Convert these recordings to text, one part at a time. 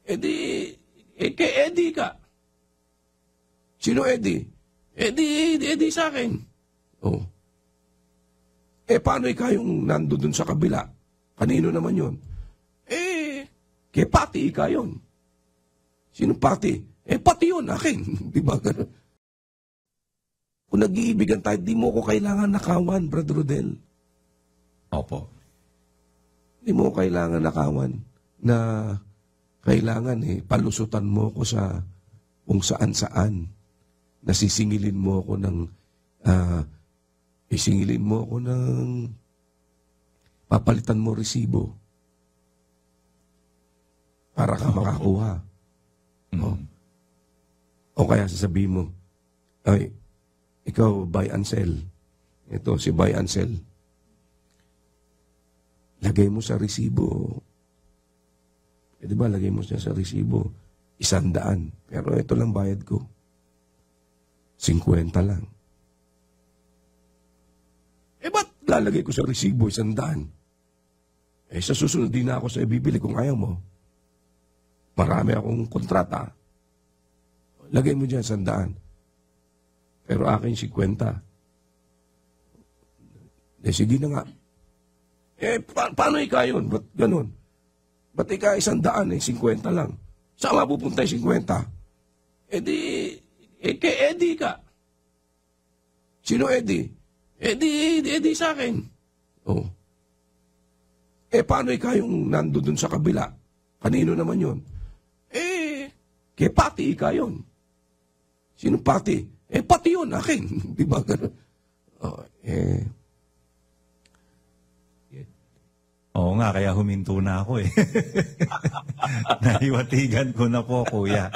Kay Eddie ka. Sino Eddie? Eddie sa akin. Oh. Paano ikaw yung nando dun sa kabila? Kanino naman yun? Kay Pati ikaw yun. Sino Pati? Pati yun, akin. Di ba ganun? Kung nag-iibigan tayo, di mo ko kailangan nakawan, Brad Rodel. Opo. Di mo kailangan nakawan na kailangan palusutan mo ko sa kung saan-saan. Nasisingilin mo ko ng isingilin mo ko ng papalitan mo resibo para ka makakuha. O kaya sasabihin mo, ay, ikaw, buy and sell. Ito, si buy and sell. Lagay mo sa resibo. Di ba, lagay mo siya sa resibo. 100. Pero ito lang bayad ko. 50 lang. Ba't lalagay ko sa resibo 100? Sa susunod din na ako sa ibibili kung ayaw mo. Marami akong kontrata. Lagay mo dyan 100. Pero akin 50. Sige na nga. Paano ikaw yun? Ba't ganun? Ba't ikaw 100 50 lang? Saan mapupunta yung 50? Kay Eddie ka. Sino Eddie? Eddie sa akin. Oh. Paano ikaw yung nando dun sa kabila? Kanino naman yun? Kay Pati ikaw yun. Sino Pati? Pati yun, akin. Di ba ganun? Oo nga, kaya huminto na ako Nahiwatigan ko na po, kuya.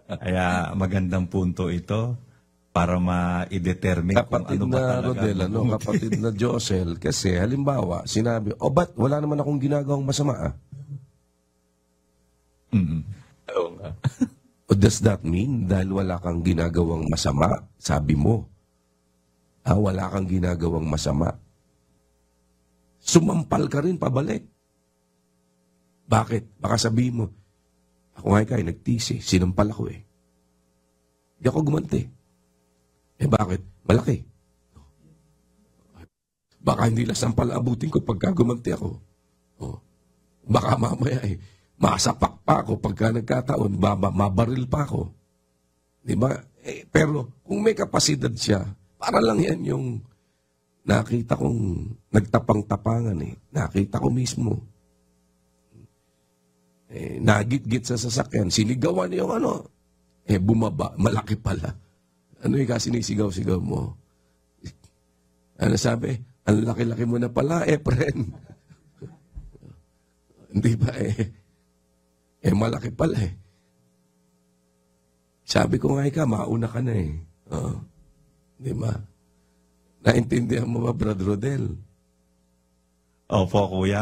Kaya magandang punto ito para ma-determine kung ano ba talaga. Rodel, kapatid na Josel, kasi halimbawa, sinabi, ba't wala naman akong ginagawang masama Oo nga. Does that mean dahil wala kang ginagawang masama, sabi mo, wala kang ginagawang masama, sumampal ka rin pabalik? Bakit? Baka sabihin mo, ako nga ikay, nagtisi, sinampal ako Hindi ako gumanti. Bakit? Malaki. Baka hindi lang sampal abutin ko pagka gumanti ako. Baka mamaya masapak pa ako pagka nagkataon, mabaril pa ako. Di ba? Pero kung may kapasidad siya, para lang yan yung nakita kong nagtapang-tapangan Nakita ko mismo. Nagit-git sa sasakyan. Sinigawan yung bumaba. Malaki pala. Ano yung sinisigaw-sigaw mo? Ano sabi? Ang laki-laki mo na pala, friend. Hindi ba malaki pala Sabi ko nga mauna ka na Di ba? Naintindihan mo ba, Brad Rodel? Opo, kuya.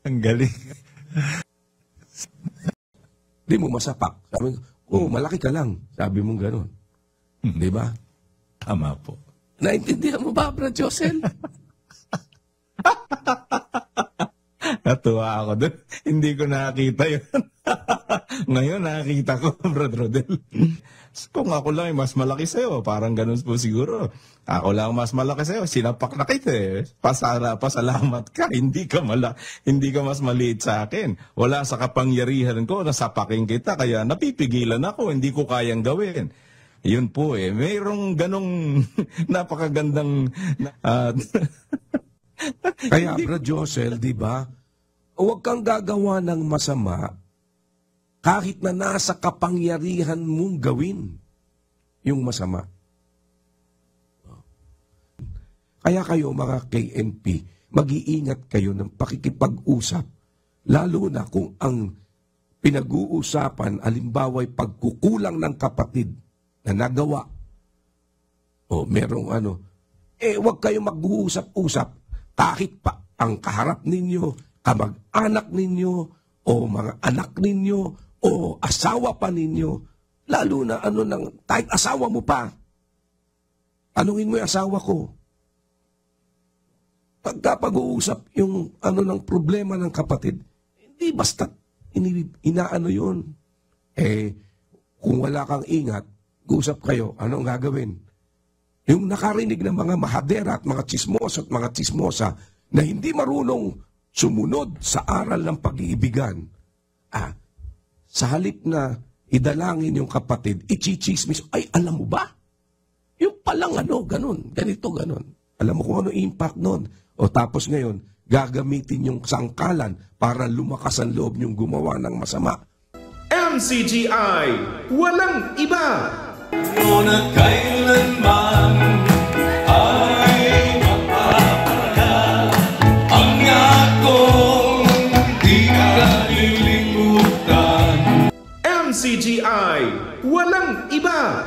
Ang galing. Di mo masapak. Sabi ko, malaki ka lang. Sabi mo gano'n. Di ba? Tama po. Naintindihan mo ba, Brad Josel? Natuwa ako doon. Hindi ko nakakita yun. Ngayon nakakita ko, Brad Rodel. Kung ako lang mas malaki sa'yo, parang ganun po siguro. Ako lang mas malaki sa'yo, sinapak na kita pasalamat ka, hindi ka mas maliit sa akin. Wala sa kapangyarihan ko, nasapakin kita, kaya napipigilan ako, hindi ko kayang gawin. Yun po mayroong ganong napakagandang... Kaya, Brad Josel, di ba? Huwag kang gagawa ng masama kahit na nasa kapangyarihan mong gawin yung masama. Kaya kayo, mga KNP, mag-iingat kayo ng pakikipag-usap, lalo na kung ang pinag-uusapan, alimbawa'y pagkukulang ng kapatid na nagawa. Merong huwag kayo mag-uusap-usap kahit pa ang kaharap ninyo, kamag-anak ninyo, o mga anak ninyo, o asawa pa ninyo, lalo na kahit asawa mo pa. Tanungin mo yung asawa ko. pagka-pag-uusap yung ng problema ng kapatid, hindi basta inaano yun. Kung wala kang ingat, usap kayo, ano ang gagawin? Yung nakarinig ng mga mahadera at mga tsismosa at mga tsismosa na hindi marunong sumunod sa aral ng pag-iibigan, sa halip na idalangin yung kapatid, ichichismis, ay, alam mo ba? Yung palang ganun, ganito, ganun. Alam mo kung ano impact nun. O tapos ngayon, gagamitin yung sangkalan para lumakas ang loob niyong gumawa ng masama. MCGI, walang iba! Ngunit kailanman ay mapapala ang akong di kalilimutan. MCGI, walang iba!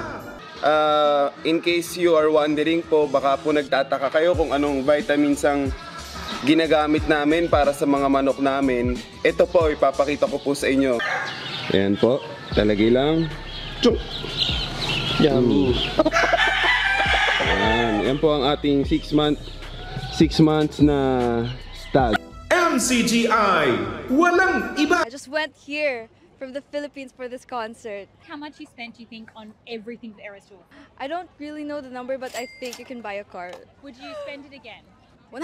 In case you are wondering po, baka po nagtataka kayo kung anong vitamins ang ginagamit namin para sa mga manok namin. Ito po, ipapakita ko po sa inyo. Ayan po, talagay lang. Tsuk! Yummy! Ayan po ang ating 6 months na stag. MCGI, walang iba! I just went here from the Philippines for this concert. How much you spent, you think, on everything the Eras Tour? I don't really know the number, but I think you can buy a car. Would you spend it again? 100%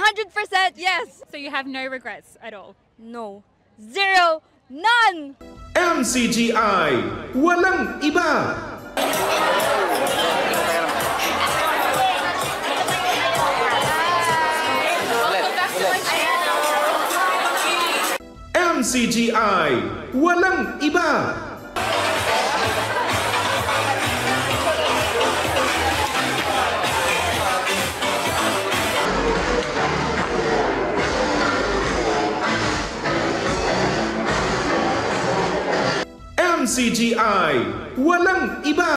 yes! So you have no regrets at all? No. Zero. None! MCGI, walang iba! MCGI, walang iba! MCGI, walang iba!